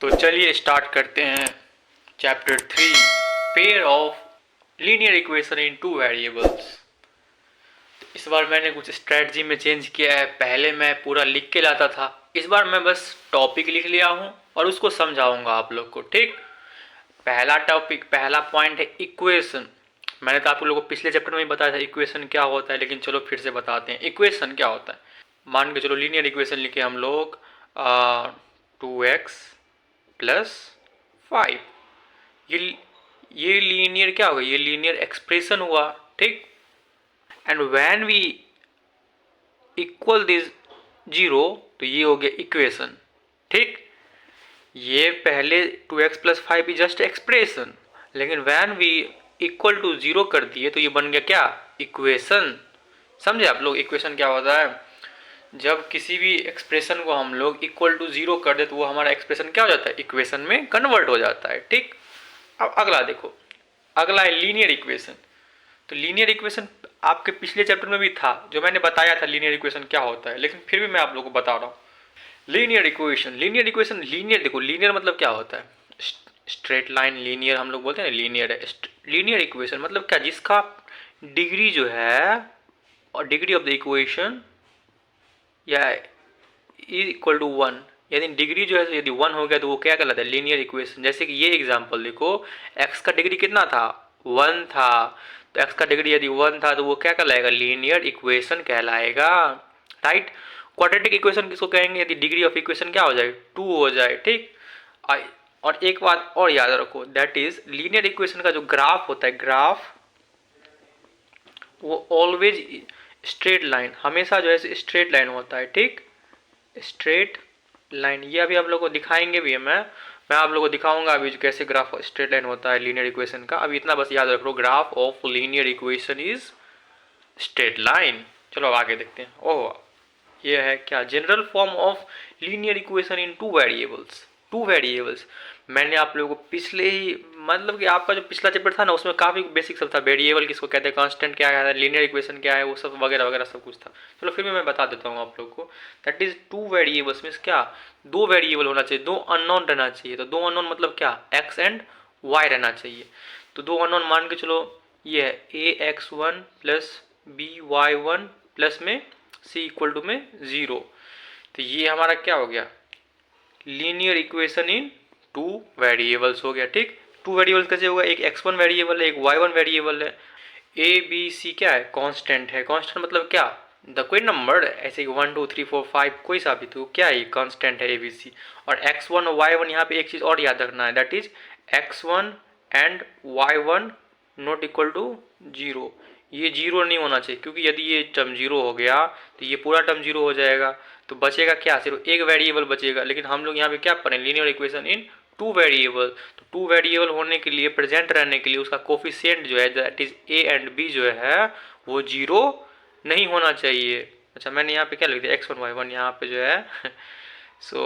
तो चलिए स्टार्ट करते हैं chapter 3 pair of linear equation in two variables. इस बार मैंने कुछ स्ट्रेटजी में चेंज किया है। पहले मैं पूरा लिख के लाता था, इस बार मैं बस टॉपिक लिख लिया हूँ और उसको समझाऊंगा आप लोग को। ठीक, पहला टॉपिक, पहला पॉइंट है इक्वेशन। मैंने तो आप लोगों को पिछले चैप्टर में ही बताया था इक्वेशन क्या होता है, लेकिन चलो फिर से बताते हैं इक्वेशन क्या होता है। मान के चलो लीनियर इक्वेशन लिखे हम लोग 2x प्लस 5। ये लीनियर क्या होगा, ये लीनियर एक्सप्रेशन हुआ। ठीक, and when we equal this zero तो ये हो गया इक्वेशन। ठीक, ये पहले 2x plus 5 is just expression, लेकिन when we equal to zero कर दिए तो ये बन गया क्या, इक्वेशन। समझे आप लोग इक्वेशन क्या होता है? जब किसी भी एक्सप्रेशन को हम लोग इक्वल टू जीरो कर दे तो वो हमारा एक्सप्रेशन क्या हो जाता है, इक्वेशन में कन्वर्ट हो जाता है। ठीक, अब अगला देखो, अगला है लीनियर इक्वेशन। तो लीनियर इक्वेशन आपके पिछले चैप्टर में भी था, जो मैंने बताया था लीनियर इक्वेशन क्या होता है, लेकिन फिर भी मैं आप लोगों को बता रहा हूँ। Linear equation, linear equation, linear देखो, लीनियर मतलब क्या होता है, स्ट्रेट लाइन लीनियर हम लोग बोलते हैं ना, लीनियर है। लीनियर इक्वेशन मतलब क्या, जिसका डिग्री जो है और डिग्री ऑफ द इक्वेशन या इक्वल टू 1, यदि डिग्री जो है यदि 1 हो गया तो वो क्या कहलाता है, लीनियर इक्वेशन। जैसे कि ये एग्जांपल देखो, x का डिग्री कितना था, 1 था, तो x का डिग्री यदि 1 था तो वो क्या कहलाएगा, लीनियर इक्वेशन कहलाएगा। राइट, क्वाड्रेटिक इक्वेशन किसको कहेंगे, यदि डिग्री ऑफ इक्वेशन क्या हो जाए, 2 हो जाए। ठीक, और एक बात और याद रखो, दैट इज लीनियर इक्वेशन का जो ग्राफ होता है, ग्राफ वो ऑलवेज स्ट्रेट लाइन, हमेशा जो है स्ट्रेट लाइन होता है। ठीक, स्ट्रेट लाइन, ये अभी आप लोगों को दिखाएंगे भी है। मैं आप लोगों को दिखाऊंगा अभी कैसे ग्राफ स्ट्रेट लाइन होता है लीनियर इक्वेशन का। अभी इतना बस याद रख लो, graph of linear equation is straight line. चलो अब आगे देखते हैं। ओह, ये है क्या, general form of linear equation in two variables. Two variables मैंने आप लोगों को पिछले ही, मतलब कि आपका जो पिछला चैप्टर था ना, उसमें काफ़ी बेसिक सब था। वेरिएबल किसको कहते हैं, कांस्टेंट क्या है, लीनियर इक्वेशन क्या है, वो सब वगैरह वगैरह सब कुछ था। चलो फिर भी मैं बता देता हूँ आप लोग को। That is two variables means क्या, दो वेरिएबल होना चाहिए, दो अननोन रहना चाहिए। तो दो अननोन मतलब क्या, एक्स एंड वाई रहना चाहिए। तो दो अननोन मान के चलो, ये है ax1 प्लस by1 प्लस में c इक्वल टू में 0। तो ये हमारा क्या हो गया, linear equation in two variables हो गया। ठीक, टू वेरिएबल्स कैसे होगा, एक x1 वेरिएबल है, एक y1 वेरिएबल है। a b c क्या है, कांस्टेंट है। कांस्टेंट मतलब क्या, द कोई नंबर ऐसे 1 2 3 4 5 कोई सा भी, तो क्या है, कांस्टेंट है a b c। और x1 और y1 यहाँ पे एक चीज़ और याद रखना है, that is x1 and y1 not equal to 0। ये 0 नहीं होना चाहिए, क्योंकि यदि ये टर्म 0 हो गया तो ये पूरा टर्म 0 हो जाएगा। तो बचेगा क्या, सिर्फ एक वेरिएबल बचेगा। लेकिन हम लोग यहाँ पे क्या पढ़ें, linear equation in two variable. तो टू वेरिएबल होने के लिए, प्रेजेंट रहने के लिए, उसका कोफिशिएंट जो है that is a and b जो है वो 0 नहीं होना चाहिए। अच्छा, मैंने यहाँ पे क्या लिख दिया, x1 y1 यहाँ पे जो है सो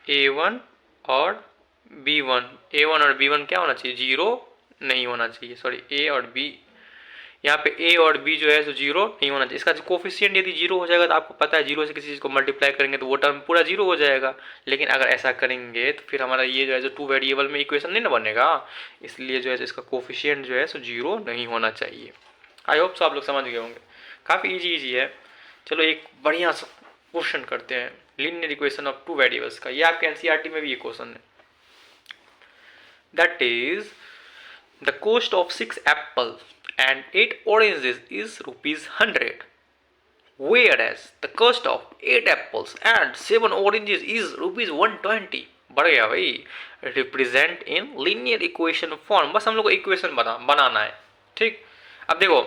a1 और a1 और b1 क्या होना चाहिए, 0 नहीं होना चाहिए। सॉरी, a और b, यहाँ पे a और b जो है सो 0 नहीं होना चाहिए। इसका जो कोफिशिएंट यदि 0 हो जाएगा तो आपको पता है 0 से किसी चीज़ को मल्टीप्लाई करेंगे तो वो टर्म पूरा 0 हो जाएगा। लेकिन अगर ऐसा करेंगे तो फिर हमारा ये जो है जो टू वेरिएबल में इक्वेशन नहीं ना बनेगा, इसलिए जो है इसका कोफिशिएंट जो है सो 0 नहीं होना चाहिए। आई होप सो आप लोग समझ गए होंगे, काफ़ी ईजी है। चलो एक बढ़िया सा क्वेश्चन करते हैं, linear equation of two variables का। ये आपके एनसीईआरटी में भी ये क्वेश्चन है। That is the cost of 6 Apple and 8 oranges is ₹100, whereas the cost of 8 apples and 7 oranges is ₹120। बढ़ गया भाई। Represent in linear equation form, बस हम लोग को इक्वेशन बनाना है। ठीक, अब देखो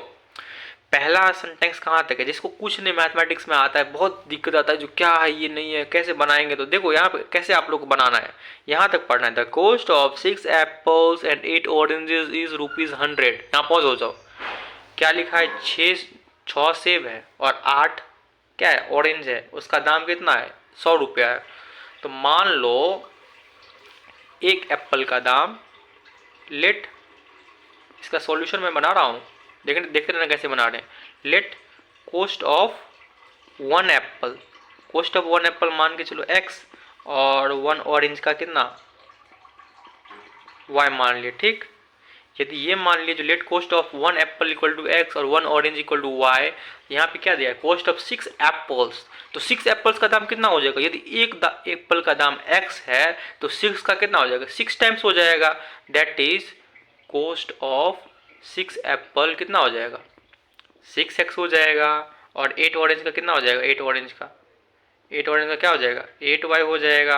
पहला सेंटेंस कहाँ तक है, जिसको कुछ नहीं मैथमेटिक्स में आता है, बहुत दिक्कत आता है, जो क्या है ये नहीं है, कैसे बनाएंगे। तो देखो यहाँ पे कैसे आप लोग को बनाना है, यहाँ तक पढ़ना है। The cost of 6 apples and 8 oranges is ₹100। यहाँ पॉज हो जाओ, क्या लिखा है, 6 सेब है और 8 क्या है, ऑरेंज है, उसका दाम कितना है, ₹100 है। तो मान लो एक एप्पल का दाम, लेट, इसका सॉल्यूशन मैं बना रहा हूँ, देखते रहना कैसे बना रहे हैं। Late cost of 1 Apple, cost of 1 Apple मान के चलो x, और 1 ऑरेंज का कितना y मान लिए, ठीक। यदि ये मान लिए जो let cost of 1 apple equal to x और 1 ऑरेंज इक्वल टू y, यहाँ पे क्या दिया है कॉस्ट ऑफ 6 एप्पल्स, तो 6 एप्पल्स का दाम कितना हो जाएगा, यदि एक एप्पल का दाम x है तो 6 का कितना हो जाएगा 6 टाइम्स हो जाएगा, that is cost of 6 Apple कितना हो जाएगा 6x हो जाएगा। और 8 ऑरेंज का कितना हो जाएगा 8 ऑरेंज का क्या हो जाएगा 8y हो जाएगा।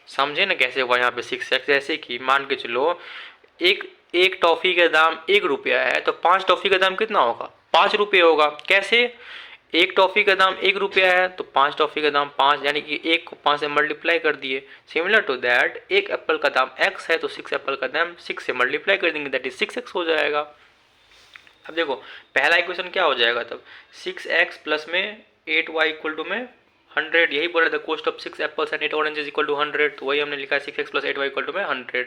समझे ना कैसे हुआ यहाँ पे 6x, ऐसे कि मान के चलो एक एक टॉफ़ी का दाम 1 रुपया है तो 5 टॉफ़ी का दाम कितना होगा 5 रुपये होगा। कैसे, एक टॉफ़ी का दाम 1 रुपया है तो 5 टॉफ़ी का दाम 5, यानी कि 1 को 5 से मल्टीप्लाई कर दिए। सिमिलर टू दैट एक एप्पल का दाम x है तो 6 एप्पल का दाम 6 से मल्टीप्लाई कर देंगे, दैट इज 6x हो जाएगा। अब देखो पहला इक्वेशन क्या हो जाएगा तब 6x प्लस में 8y इक्वल टू में 100, यही बोल रहा था cost of 6 apples and 8 oranges equal to 100, तो वही हमने लिखा है 6x plus 8y equal to में 100।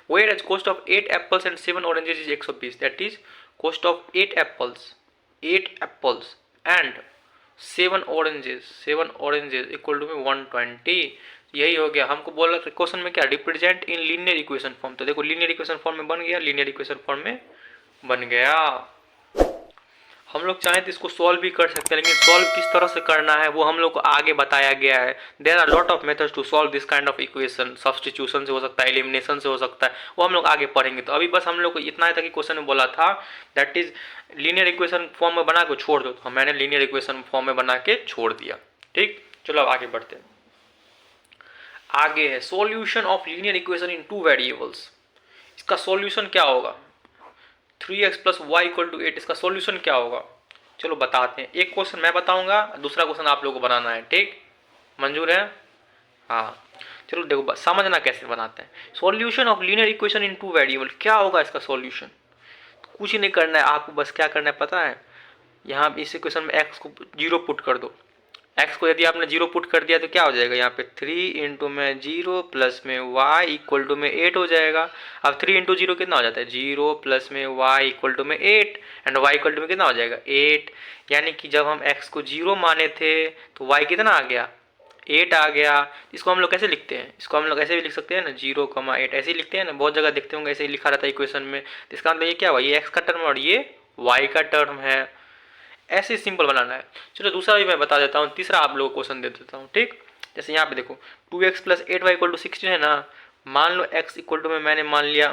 Where as cost of 8 apples and 7 oranges is 120, that is cost of 8 apples and 7 oranges equal to में 120। यही हो गया। हमको बोला क्वेश्चन में क्या represent in linear equation form, तो देखो लीनियर इक्वेशन फॉर्म में बन गया, लीनियर इक्वेशन फॉर्म में बन गया। हम लोग चाहें तो इसको सॉल्व भी कर सकते हैं, लेकिन सॉल्व किस तरह से करना है वो हम लोग को आगे बताया गया है। There are lot of methods to solve this kind of equation, substitution से हो सकता है, एलिमिनेशन से हो सकता है, वो हम लोग आगे पढ़ेंगे। तो अभी बस हम लोग को इतना ही तक क्वेश्चन में बोला था that is linear equation form में बना के छोड़ दो, तो मैंने लीनियर इक्वेशन फॉर्म में बना के छोड़ दिया, ठीक। चलो अब आगे बढ़ते हैं। आगे है solution of linear equation in 2 variables. इसका सॉल्यूशन क्या होगा 3x plus Y equal to 8, इसका सॉल्यूशन क्या होगा चलो बताते हैं। एक क्वेश्चन मैं बताऊंगा, दूसरा क्वेश्चन आप लोगों को बनाना है, ठीक, मंजूर है। हाँ चलो देखो समझना कैसे बनाते हैं। Solution of linear equation in 2 variable, क्या होगा इसका सॉल्यूशन, कुछ ही नहीं करना है आपको, बस क्या करना है पता है, यहाँ इस इक्वेशन में x को 0 पुट कर दो। x को यदि आपने 0 पुट कर दिया तो क्या हो जाएगा यहाँ पे 3 इंटू में 0 प्लस में y इक्वल टू में 8 हो जाएगा। अब 3 इंटू 0 कितना हो जाता है 0 प्लस में y इक्वल टू में 8 एंड y इक्वल टू में कितना हो जाएगा 8, यानी कि जब हम x को 0 माने थे तो y कितना आ गया 8 आ गया। इसको हम लोग कैसे लिखते हैं, इसको हम लोग ऐसे भी लिख सकते हैं ना 0,8 ऐसे ही लिखते हैं ना, बहुत जगह देखते होंगे ऐसे ही लिखा रहता है इक्वेशन में। तो इसका मतलब ये क्या हुआ, ये x का टर्म और ये y का टर्म है, ऐसे सिंपल बनाना है। चलो दूसरा भी मैं बता देता हूँ, तीसरा आप लोगों को क्वेश्चन दे देता हूँ, ठीक। जैसे यहाँ पे देखो 2x plus 8y equal to 16 है ना, मान लो x इक्वल टू में मैंने मान लिया,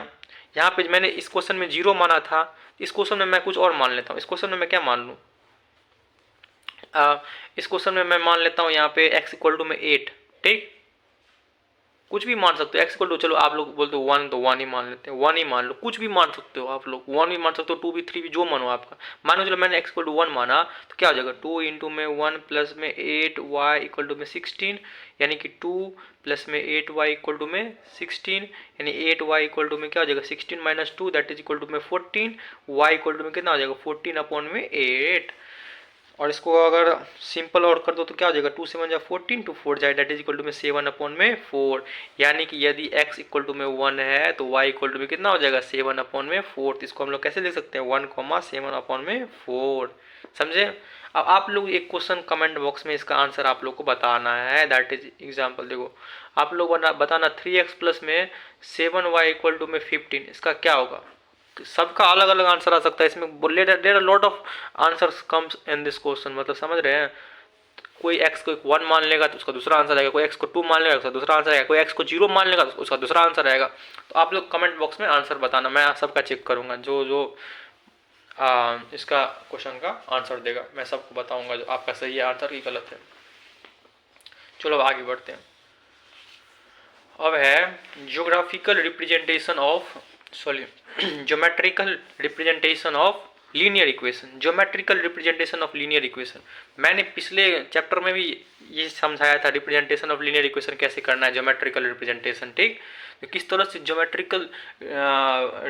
यहाँ पे मैंने इस क्वेश्चन में 0 माना था, इस क्वेश्चन में मैं कुछ और मान लेता हूँ। इस क्वेश्चन में मैं क्या मान लूँ, इस क्वेश्चन में मैं मान लेता हूँ यहाँ पे x इक्वल टू में 8, ठीक, कुछ भी मान सकते हो। x इक्वल टू चलो आप लोग बोलते हो 1 तो 1 ही मान लेते हैं, 1 ही मान लो, कुछ भी मान सकते हो आप लोग, 1 भी मान सकते हो, 2 भी 3 भी जो मानो आपका। मानो चलो मैंने x इक्वल टू 1 माना तो क्या हो जाएगा 2 इंटू में 1 प्लस में 8y इक्वल टू में 16, यानी कि 2 प्लस में 8y इक्वल टू में 16, यानी 8y इक्वल टू में क्या हो जाएगा 16 minus 2 that is equal to में 14, y इक्वल टू में कितना हो जाएगा 14 अपॉन में 8। और इसको अगर सिंपल और कर दो तो क्या हो जाएगा 2 7 जा 14, 2 4 जाए दैट इज इक्वल टू में 7 अपॉन में 4, यानी कि यदि x इक्वल टू में 1 है तो y इक्वल टू में कितना हो जाएगा 7 अपॉन में 4। तो इसको हम लोग कैसे लिख सकते हैं 1,7 अपॉन में 4, समझे। अब आप लोग एक क्वेश्चन कमेंट बॉक्स में इसका आंसर आप लोग को बताना है, दैट इज एग्जाम्पल देखो आप लोग बताना 3x प्लस में 7y इक्वल टू में 15, इसका क्या होगा। सबका अलग अलग आंसर आ सकता है इसमें, there are lot of answers comes in this question, मतलब समझ रहे हैं। कोई x को 1 मान लेगा तो उसका दूसरा आंसर आएगा, कोई x को 2 मान लेगा तो उसका दूसरा आंसर आएगा, कोई x को 0 मान लेगा तो उसका दूसरा आंसर आएगा। तो आप लोग कमेंट बॉक्स में आंसर बताना, मैं सबका चेक करूंगा, जो जो इसका क्वेश्चन का आंसर देगा मैं सबको बताऊंगा जो आपका सही है आंसर की गलत है। चलो अब आगे बढ़ते हैं। अब है geographical representation of geometrical representation of linear equation, geometrical representation of linear equation. मैंने पिछले चैप्टर में भी ये समझाया था रिप्रेजेंटेशन ऑफ लीनियर इक्वेशन कैसे करना है, ज्योमेट्रिकल रिप्रेजेंटेशन, ठीक। तो किस तरह से ज्योमेट्रिकल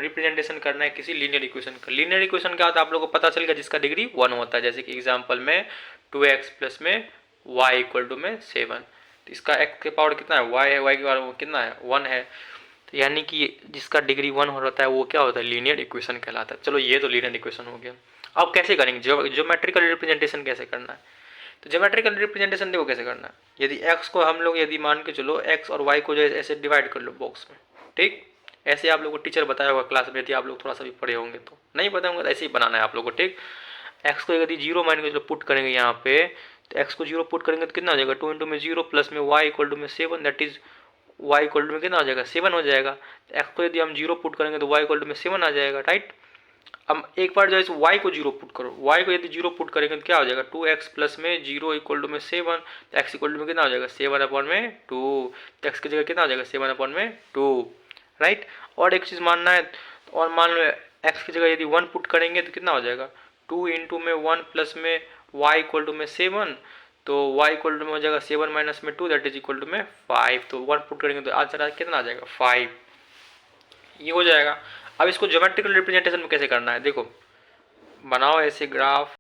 रिप्रेजेंटेशन करना है किसी लीनियर इक्वेशन का। लीनियर इक्वेशन क्या होता है आप लोगों को पता चल गया, जिसका डिग्री 1 होता है, जैसे कि एग्जाम्पल में 2x प्लस में y इक्वल टू में 7, तो इसका x के पावर कितना है y है, y के पावर कितना है 1 है, तो यानी कि जिसका डिग्री 1 होता है वो क्या होता है लीनियर इक्वेशन कहलाता है। चलो ये तो लीनियर इक्वेशन हो गया। अब कैसे करेंगे ज्योमेट्रिकल रिप्रेजेंटेशन कैसे करना है। तो ज्योमेट्रिकल रिप्रेजेंटेशन देखो कैसे करना है। यदि x को हम लोग यदि मान के चलो x और y को जो है ऐसे डिवाइड कर लो बॉक्स में, ठीक, ऐसे आप लोग को टीचर बताया होगा क्लास में, यदि आप लोग थोड़ा सा भी पढ़े होंगे तो, नहीं पता होंगे तो ऐसे ही बनाना है आप लोग को, ठीक। x को यदि 0 मान के चलो पुट करेंगे यहाँ पे, तो x को 0 पुट करेंगे तो कितना हो जाएगा, 2 में 0 प्लस में y इक्वल टू में 7, that is y equal to में कितना हो जाएगा, 7 हो जाएगा। तो x को यदि हम 0 पुट करेंगे तो y इक्वल टू में 7 आ जाएगा, राइट। अब एक बार जो है y को 0 पुट करो, y को यदि 0 पुट करेंगे तो क्या हो जाएगा, 2x प्लस में 0 इक्वल टू में 7, तो x इक्वल टू में कितना हो जाएगा, 7 अपॉन में 2, तो x की जगह कितना हो जाएगा, 7 अपॉन में 2, राइट। और एक चीज़ मानना है, और मान लो x की जगह यदि 1 पुट करेंगे तो कितना हो जाएगा, 2 इंटू में 1 प्लस में y इक्वल टू में 7, तो y इक्वल टू में हो जाएगा 7 माइनस में 2, दैट इज इक्वल टू में 5, तो 1 पुट करेंगे तो आंसर कितना आ जाएगा, 5, ये हो जाएगा। अब इसको ज्योमेट्रिकल रिप्रेजेंटेशन में कैसे करना है, देखो बनाओ ऐसे ग्राफ,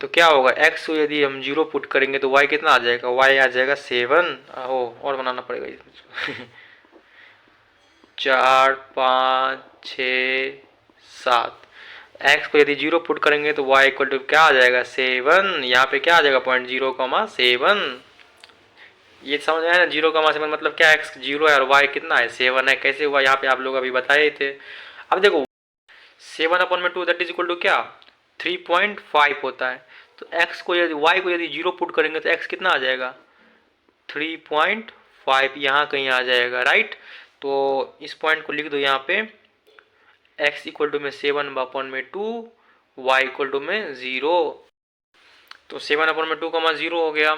तो क्या होगा, x को यदि हम 0 पुट करेंगे तो y कितना आ जाएगा, y आ जाएगा 7, ओ और बनाना पड़ेगा इसको 4 5 6 7, x को यदि 0 पुट करेंगे तो y इक्वल टू क्या आ जाएगा, 7, यहाँ पे क्या आ जाएगा 0.0,7, ये समझ आया ना, 0,7 मतलब क्या, x 0 है और y कितना है, 7 है। कैसे हुआ यहाँ पे आप लोग अभी बताए थे। अब देखो 7 अपॉन में 2 दैट इज इक्वल टू क्या, 3.5 होता है। तो x को यदि y को यदि 0 पुट करेंगे तो x कितना आ जाएगा, 3.5 यहाँ कहीं आ जाएगा, राइट। तो इस पॉइंट को लिख दो यहाँ पे, x इक्वल टू में 7 अपॉन में 2, y इक्वल टू में 0, तो 7 अपॉन में 2,0 हो गया।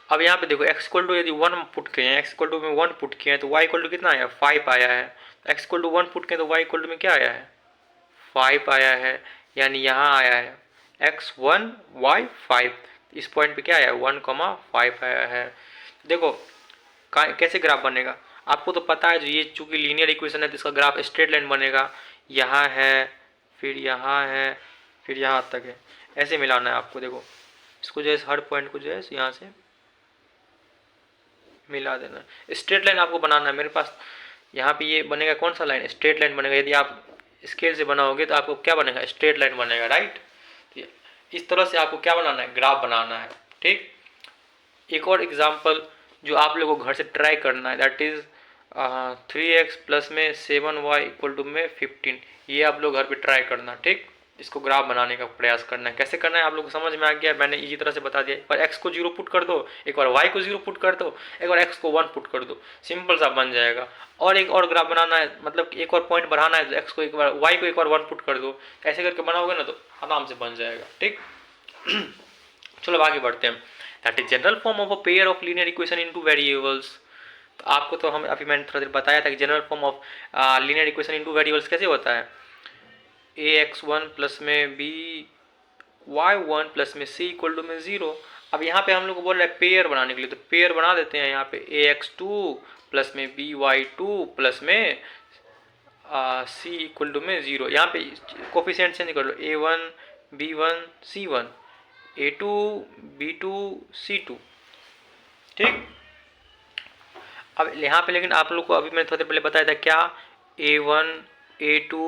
अब यहाँ पे देखो x इक्वल टू यदि 1 पुट किए हैं, x इक्वल टू में 1 पुट किए हैं तो y इक्वल टू कितना आया, 5 आया है। x इक्वल टू 1 पुट किए तो y इक्वल टू में क्या आया है, 5 आया है, यानी यहाँ आया है x1 y5, इस पॉइंट पे क्या आया, 1,5 आया है। देखो कैसे ग्राफ बनेगा, आपको तो पता है, जो ये चूंकि लीनियर इक्वेशन है तो इसका ग्राफ स्ट्रेट लाइन बनेगा, यहाँ है फिर यहाँ है फिर यहाँ तक है, ऐसे मिलाना है आपको। देखो इसको जो है हर पॉइंट को जो है यहाँ से मिला देना, स्ट्रेट लाइन आपको बनाना है। मेरे पास यहाँ पे ये बनेगा कौन सा लाइन, स्ट्रेट लाइन बनेगा। यदि आप स्केल से बनाओगे तो आपको क्या बनेगा, स्ट्रेट लाइन बनेगा, राइट। इस तरह से आपको क्या बनाना है, ग्राफ बनाना है, ठीक। एक और एग्जांपल जो आप लोगों को घर से ट्राई करना है, दैट इज 3x प्लस में 7y इक्वल टू में 15, ये आप लोग घर पे ट्राई करना, ठीक। इसको ग्राफ बनाने का प्रयास करना है, कैसे करना है आप लोग को समझ में आ गया, मैंने इसी तरह से बता दिया। एक बार x को 0 पुट कर दो, एक बार y को 0 पुट कर दो, एक बार x को 1 पुट कर दो, सिंपल सा बन जाएगा। और एक और ग्राफ बनाना है, मतलब एक और पॉइंट बढ़ाना है तो x को एक बार, y को एक बार 1 पुट कर दो, ऐसे करके बनाओगे ना तो आराम से बन जाएगा, ठीक। चलो आगे बढ़ते हैं। That is general form of a pair of linear equation in two variables. तो आपको तो हम अभी मैंने थोड़ा देर बताया था कि general form of linear equation in two variables कैसे होता है, ax1 प्लस में by1 प्लस में c इक्वल टू में 0। अब यहाँ पे हम लोग को बोल रहे हैं पेयर बनाने के लिए, तो पेयर बना देते हैं। यहाँ पे ax2 प्लस में by2 प्लस में c इक्वल टू में 0, यहाँ पे कोफिशिएंट चेंज कर लो, a1 b1 c1, a2 b2 c2, ठीक। अब यहाँ पे लेकिन आप लोग को अभी मैंने थोड़ी देर पहले बताया था क्या, a1 a2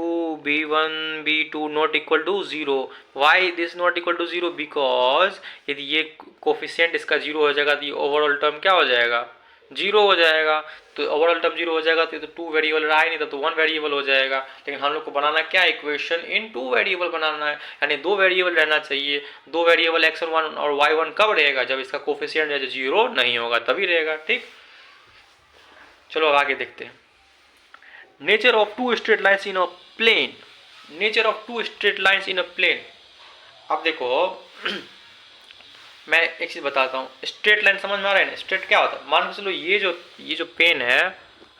b1 b2 not equal to 0। Why this not equal to 0, because यदि ये कोफिशिएंट इसका 0 हो जाएगा तो ये ओवरऑल टर्म क्या हो जाएगा, 0 हो जाएगा। तो ओवरऑल टर्म 0 हो जाएगा तो 2 वेरिएबल रहा ही नहीं, तो 1 वेरिएबल हो जाएगा। लेकिन हम लोग को बनाना क्या, इक्वेशन इन 2 वेरिएबल बनाना है, यानी 2 वेरिएबल रहना चाहिए। 2 वेरिएबल x1 और y1 कब रहेगा, जब इसका कोफिशिएंट 0 नहीं होगा तभी रहेगा, ठीक। चलो अब आगे देखते हैं। Nature of two straight lines in a plane, nature of two straight lines in a plane. अब देखो मैं एक चीज बताता हूँ, स्ट्रेट लाइन समझ में आ रहा है ना, स्ट्रेट क्या होता है, मान के चलो ये जो पेन है,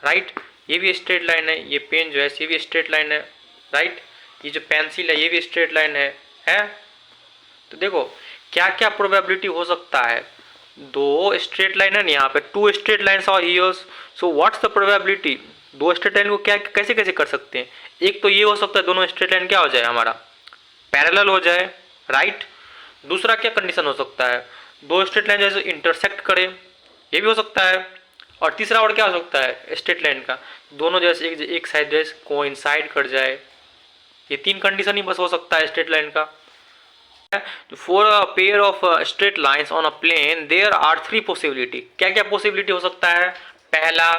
राइट, ये भी स्ट्रेट लाइन है, ये पेन जो है ये भी स्ट्रेट लाइन है, राइट, ये जो पेंसिल है ये भी स्ट्रेट लाइन है। तो देखो क्या क्या प्रोबेबिलिटी हो सकता है, 2 स्ट्रेट लाइन है ना, यहाँ पे 2 straight lines are here, so what's the probability, 2 straight line को क्या कैसे कैसे कर सकते हैं। एक तो ये हो सकता है दोनों स्ट्रेट लाइन क्या हो जाए, हमारा पैरेलल हो जाए, राइट। दूसरा क्या कंडीशन हो सकता है, 2 स्ट्रेट लाइन जैसे इंटरसेक्ट करे, ये भी हो सकता है। और तीसरा और क्या हो सकता है स्ट्रेट लाइन का, दोनों जैसे एक साइड जैसे कोइंसाइड कर जाए। ये तीन कंडीशन ही बस हो सकता है स्ट्रेट लाइन का। For a pair of straight lines on a plane there are three possibility. क्या क्या पॉसिबिलिटी हो सकता है? पहला,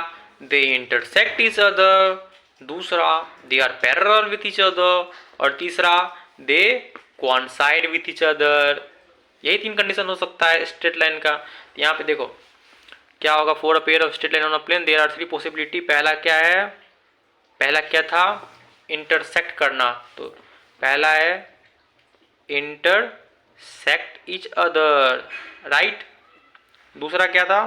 दे इंटरसेक्ट ईच अदर, दूसरा they are parallel with each other, और तीसरा they coincide with each other. यही तीन कंडीशन हो सकता है स्ट्रेट लाइन का। यहाँ पे देखो क्या होगा, for a pair of straight line on a plane there are three possibility. पहला क्या है, पहला क्या था, इंटरसेक्ट करना, तो पहला है इंटरसेक्ट ईच अदर, राइट। दूसरा क्या था,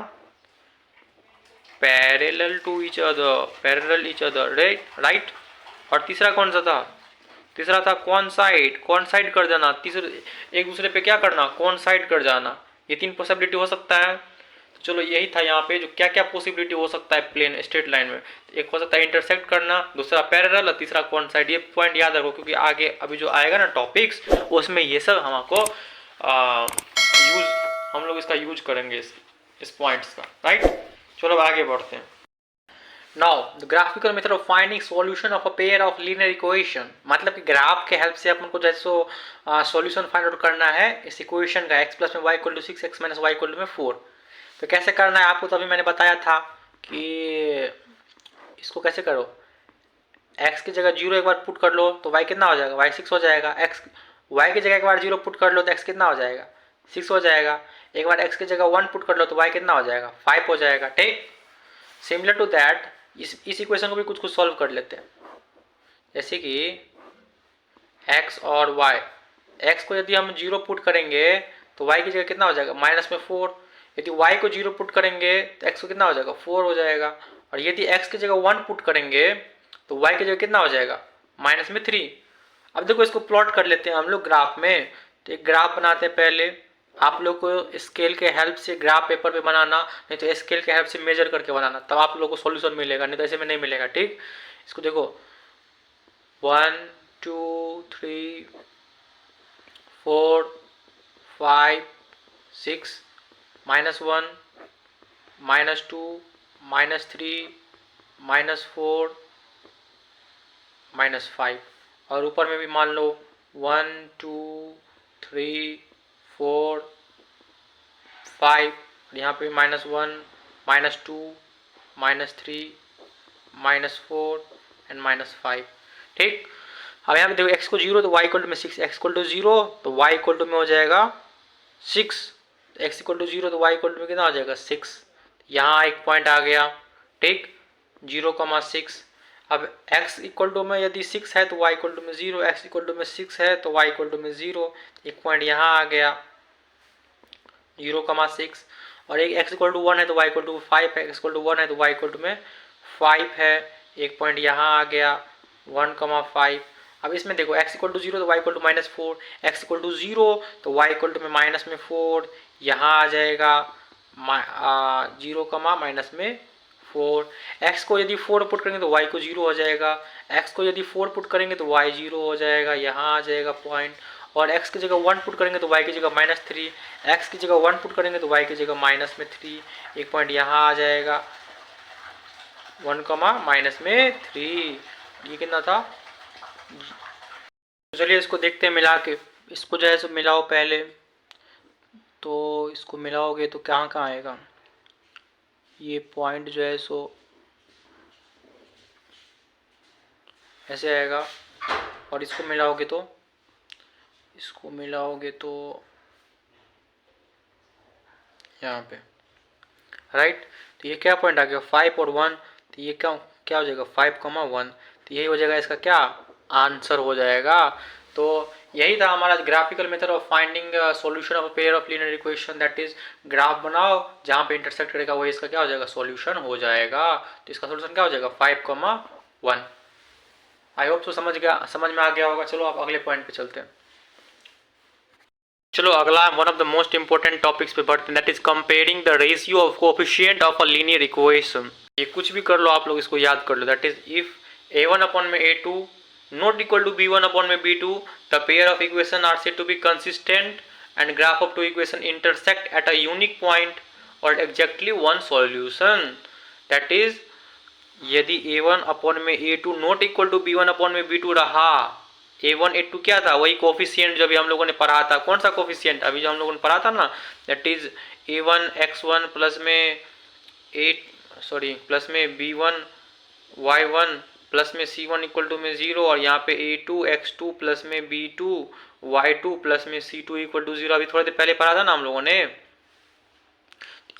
parallel to each other, parallel each other, right. और तीसरा कौन सा था, तीसरा था कोइंसाइड, कोइंसाइड कर जाना, तीसरे एक दूसरे पे क्या करना, कोइंसाइड कर जाना। ये तीन पॉसिबिलिटी हो सकता है। तो चलो यही था यहाँ पे जो क्या क्या पॉसिबिलिटी हो सकता है प्लेन स्ट्रेट लाइन में। एक हो सकता है इंटरसेक्ट करना, दूसरा पैरेलल और तीसरा कोइंसाइड। ये पॉइंट याद रखो क्योंकि आगे अभी जो आएगा ना टॉपिक्स उसमें ये सब हमको यूज, हम लोग इसका यूज करेंगे इस पॉइंट्स का, राइट। चलो अब आगे बढ़ते हैं। Now, the graphical method of finding solution of a pair of linear equation, मतलब कि ग्राफ के हेल्प से अपन को जैसे सॉल्यूशन फाइंड आउट करना है इस इक्वेशन का x प्लस में y equal to 6, x minus y equal to में 4। तो कैसे करना है आपको तो अभी मैंने बताया था कि इसको कैसे करो, x की जगह 0 एक बार पुट कर लो तो y कितना हो जाएगा, y 6 हो जाएगा। x y की जगह एक बार 0 पुट कर लो तो x कितना हो जाएगा, 6 हो जाएगा। एक बार x की जगह 1 पुट कर लो तो y कितना हो जाएगा, 5 हो जाएगा, ठीक। सिमिलर टू दैट इस इक्वेशन को भी कुछ कुछ सॉल्व कर लेते हैं। जैसे कि x और y, x को यदि हम 0 पुट करेंगे तो y की जगह कितना हो जाएगा, माइनस में 4। यदि y को 0 पुट करेंगे तो x को कितना हो जाएगा, 4 हो जाएगा। और यदि x की जगह 1 पुट करेंगे तो y की जगह कितना हो जाएगा, माइनस में 3। अब देखो इसको प्लॉट कर लेते हैं हम लोग ग्राफ में। तो एक ग्राफ बनाते हैं पहले। आप लोग को स्केल के हेल्प से ग्राफ पेपर पे बनाना, नहीं तो स्केल के हेल्प से मेजर करके बनाना, तब आप लोग को सॉल्यूशन मिलेगा, नहीं तो ऐसे में नहीं मिलेगा, ठीक। इसको देखो 1 2 3 4 5 6 -1 -2 -3 -4 -5, और ऊपर में भी मान लो 1 2 3 4 5, यहाँ पे -1 -2 -3 -4 एंड -5, ठीक। अब यहाँ पे देखो x को 0 तो y इक्वल टू में 6, x इक्वल टू 0 तो y इक्वल टू में हो जाएगा 6, x इक्वल टू 0 तो y इक्वल टू में कितना हो जाएगा 6। यहाँ एक पॉइंट आ गया, ठीक, 0,6। अब x इक्वल टू में यदि 6 है तो y इक्वल टू में 0, x इक्वल टू में 6 है तो y इक्वल टू में 0, एक पॉइंट यहाँ आ गया 0,6। और एक x इक्वल टू 1 है तो y इक्वल टू 5 है, x इक्वल टू 1 है तो y इक्वल टू में 5 है, एक पॉइंट यहाँ आ गया 1,5। अब इसमें देखो x इक्वल टू 0 तो y equal to -4, x equal to 0 तो y इक्वल टू में माइनस में 4, यहाँ आ जाएगा 0, माइनस में 4। x को यदि 4 पुट करेंगे तो y को 0 हो जाएगा, x को यदि 4 पुट करेंगे तो y 0 हो जाएगा, यहाँ आ जाएगा पॉइंट। और x की जगह 1 पुट करेंगे तो y की जगह -3, x की जगह 1 पुट करेंगे तो y की जगह माइनस में 3, एक पॉइंट यहाँ आ जाएगा 1, माइनस में 3। ये कितना था, चलिए इसको देखते हैं मिला के। इसको जो है सो मिलाओ पहले, तो इसको मिलाओगे तो कहाँ कहाँ आएगा, ये पॉइंट जो है सो ऐसे आएगा। और इसको मिलाओगे तो यहाँ पे, राइट। तो ये क्या पॉइंट आ गया 5 और 1, तो ये क्या क्या हो जाएगा 5,1, तो यही हो जाएगा इसका क्या आंसर हो जाएगा। तो यही था हमारा graphical method of finding solution of a pair of linear equation, that is graph बनाओ जहाँ पे इंटरसेक्ट करेगा वही इसका क्या हो जाएगा सॉल्यूशन हो जाएगा। तो इसका सॉल्यूशन क्या हो जाएगा 5,1। आई होप तो समझ में आ गया होगा। चलो आप अगले पॉइंट पे चलते हैं। चलो अगला one of the most important topics पे बढ़ते हैं, that is comparing the ratio of coefficient of a linear equation. ये कुछ भी कर लो आप लोग इसको याद कर लो, that is if a1 upon में a2 not equal to b1 upon में b2 the pair of equation are said to be consistent and graph of two equation intersect at a unique point और exactly one solution. That is यदि a1 upon में a2 not equal to b1 upon में b2 रहा, a1 a2 क्या था, वही coefficient जो अभी हम लोगों ने पढ़ा था। कौन सा कोफिशिएंट, अभी जो हम लोगों ने पढ़ा था ना, that is a1 x1 plus में b1 y1 प्लस में c1 इक्वल टू में 0, और यहाँ पे a2 x2 प्लस में b2 y2 प्लस में c2 इक्वल टू 0। अभी थोड़ी देर पहले पढ़ा था ना हम लोगों ने,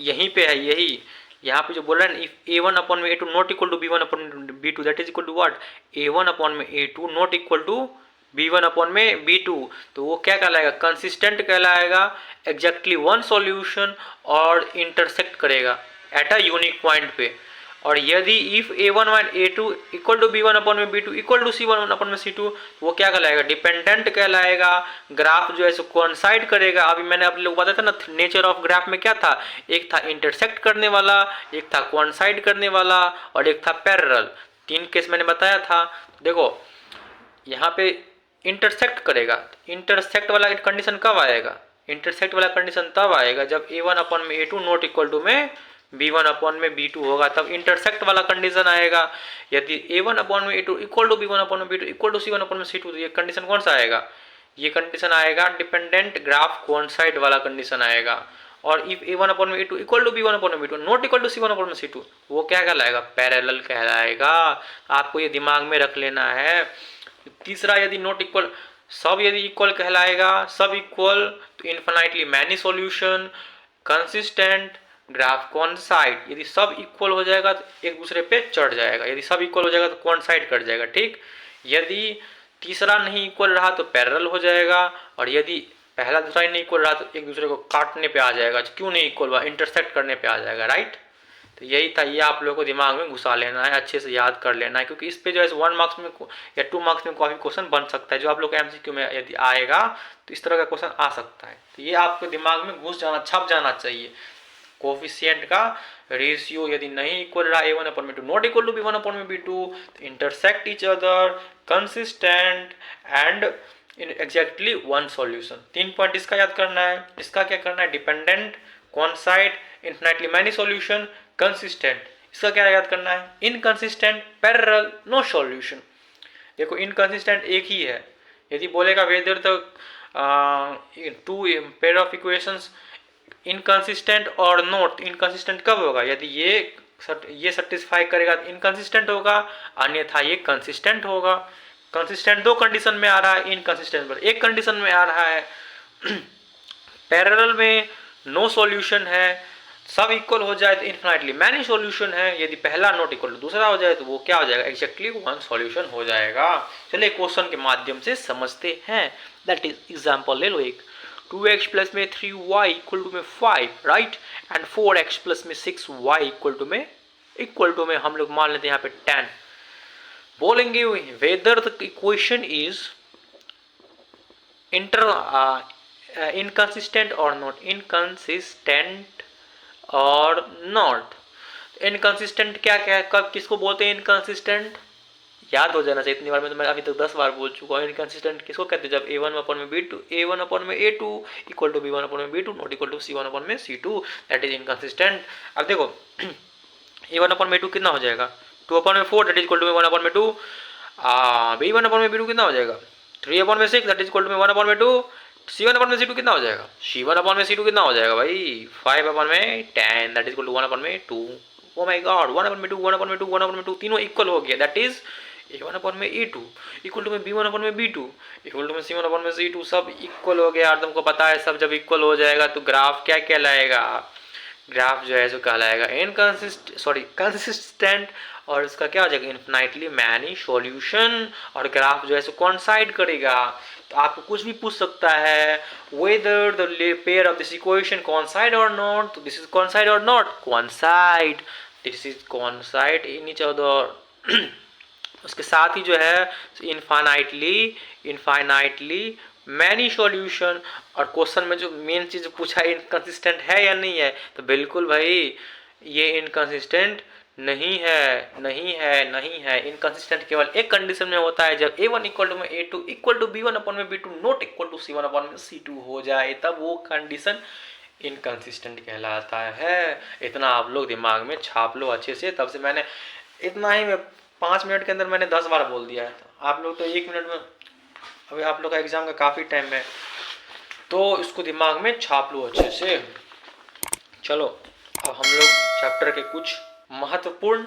यहीं पे है यही। यहाँ पे जो बोल रहा है इफ a1 अपॉन में a2 not equal to b1 upon b2 that is equal to what, a1 upon में a2 not equal to b1 upon में b2, तो वो क्या कहलाएगा, कंसिस्टेंट कहलाएगा, एग्जैक्टली वन सॉल्यूशन और इंटरसेक्ट करेगा एट अ यूनिक पॉइंट पे। और यदि if a1 and a2 equal to b1 upon में b2 equal to c1 upon में c2, वो क्या कहलाएगा, डिपेंडेंट कहलाएगा। ग्राफ जो है सो कोइंसाइड करेगा। अभी मैंने आप लोग बताया था ना, नेचर ऑफ ग्राफ में क्या था, एक था इंटरसेक्ट करने वाला, एक था कोइंसाइड करने वाला, और एक था पैरेलल। 3 केस मैंने बताया था। देखो यहाँ पे इंटरसेक्ट करेगा, इंटरसेक्ट वाला कंडीशन कब आएगा, इंटरसेक्ट वाला कंडीशन तब आएगा जब a1 अपॉन में a2 नॉट इक्वल टू में b1 अपॉन में b2 होगा, तब इंटरसेक्ट वाला कंडीशन आएगा। यदि a1 अपॉन में a2 equal to b1 upon में b2 equal to c1 upon में c2, तो ये कंडीशन कौन सा आएगा, ये कंडीशन आएगा डिपेंडेंट ग्राफ कोइंसाइड वाला कंडीशन आएगा। और इफ a1 अपॉन में a2 equal to b1 upon में b2 not equal to c1 upon में c2, वो क्या कहलाएगा, पैरेलल कहलाएगा। आपको ये दिमाग में रख लेना है। तीसरा, यदि नॉट इक्वल, सब यदि इक्वल कहलाएगा, सब इक्वल तो infinitely many solution, consistent, graph coincide. यदि सब इक्वल हो जाएगा तो एक दूसरे पे चढ़ जाएगा, यदि सब इक्वल हो जाएगा तो कोइंसाइड कर जाएगा, ठीक। यदि तीसरा नहीं इक्वल रहा तो पैरेलल हो जाएगा, और यदि पहला दूसरा ही नहीं इक्वल रहा तो एक दूसरे को काटने पे आ जाएगा, क्यों नहीं इक्वल हुआ, इंटरसेक्ट करने पे आ जाएगा, राइट। तो यही था, ये आप लोगों को दिमाग में घुसा लेना है, अच्छे से याद कर लेना है, क्योंकि इस पे जो है 1 मार्क्स में या 2 मार्क्स में काफ़ी क्वेश्चन बन सकता है। जो आप लोग एमसीक्यू में यदि आएगा तो इस तरह का क्वेश्चन आ सकता है। तो ये आपको दिमाग में घुस जाना, छप जाना चाहिए। कोफिशिएंट का रेशियो यदि नहीं इक्वल रहा a1 अपॉन में 2 not equal to b1 upon में b2, तो intersect each other, consistent and exactly one solution. 3 point इसका याद करना है। इसका क्या करना है, dependent, coincide, infinitely many solution, consistent. इसका क्या याद करना है, इनकंसिस्टेंट, पैरेलल, नो सॉल्यूशन। देखो इनकंसिस्टेंट एक ही है। यदि बोलेगा whether the two pair of equations inconsistent और नॉट, इनकंसिस्टेंट कब होगा, यदि ये सेटिस्फाई करेगा तो इनकंसिस्टेंट होगा, अन्यथा ये कंसिस्टेंट होगा। कंसिस्टेंट 2 कंडीशन में आ रहा है, इनकंसिस्टेंट पर 1 कंडीशन में आ रहा है। पैरेलल में नो सॉल्यूशन है, सब इक्वल हो जाए तो इन्फिनिटली मैनी सॉल्यूशन है, यदि पहला नॉट इक्वल टू दूसरा हो जाए तो वो क्या हो जाएगा, एग्जैक्टली वन सॉल्यूशन हो जाएगा। चलिए क्वेश्चन के माध्यम से समझते हैं। दैट इज एग्जांपल ले लो एक, 2x प्लस में 3y इक्वल टू में 5, राइट, एंड 4x प्लस में 6y इक्वल टू में हम लोग मान लेते हैं यहाँ पे 10। बोलेंगे whether the equation is inconsistent और नॉट, इनकंसिस्टेंट और नॉट। इनकंसिस्टेंट क्या क्या है, कब किसको बोलते हैं इनकंसिस्टेंट, याद हो जाना चाहिए। इतनी बार में तो मैं अभी तक 10 बार बोल चुका हूँ। इनकंसिस्टेंट किसको कहते हैं, जब a1 अपॉन में b2, a1 अपॉन में a2 equal to b1 upon में b2 not equal to c1 upon में c2, दैट इज इनकंसिस्टेंट। अब देखो a1 अपॉन में a2 कितना हो जाएगा, 2 अपॉन में 4 दैट इज इक्वल टू में 1 अपॉन में 2, b1 अपॉन में b2 कितना हो जाएगा, 3 अपॉन में 6 दैट इज इक्वल टू में 1 अपॉन में 2, c1 अपॉन में c2 कितना हो जाएगा, c1 अपॉन में c2 कितना हो जाएगा भाई, 5 अपॉन में 10 that is equal to 1 upon में 2। ओ माय गॉड, 1 अपॉन में 2, 1 अपॉन में 2, 1 अपॉन में 2 तीनों इक्वल हो गया, दैट इज a1 अपॉन में a2 इक्वल टू में b1 अपॉन में b2 इक्वल टू में c1 अपॉन में c2, सब इक्वल हो गया। और तुमको पता है सब जब इक्वल हो जाएगा तो ग्राफ क्या कहलाएगा, ग्राफ जो है जो कहलाएगा कंसिस्टेंट, और इसका क्या हो जाएगा, इन्फिनिटली मैनी सॉल्यूशन, और ग्राफ जो है सो कोइंसाइड करेगा। तो आपको कुछ भी पूछ सकता है, whether the pair of this equation coincide और नॉट, तो दिस इज कोइंसाइड और not, coincide, this is coincide in each other. उसके साथ ही जो है इनफाइनाइटली मैनी सॉल्यूशन। और क्वेश्चन में जो मेन चीज पूछा है इनकंसिस्टेंट है या नहीं है, तो बिल्कुल भाई ये इनकंसिस्टेंट नहीं है। इनकंसिस्टेंट केवल एक कंडीशन में होता है, जब a1 इक्वल टू में a2 equal to b1 upon में b2 not equal to c1 upon में c2 हो जाए, तब वो कंडीशन इनकंसिस्टेंट कहलाता है। इतना आप लोग दिमाग में छाप लो अच्छे से। तब से मैंने इतना ही 5 मिनट के अंदर मैंने 10 बार बोल दिया है। आप लोग तो 1 मिनट में, अभी आप लोग का एग्जाम का काफ़ी टाइम है, तो इसको दिमाग में छाप लो अच्छे से। चलो अब हम लोग चैप्टर के कुछ महत्वपूर्ण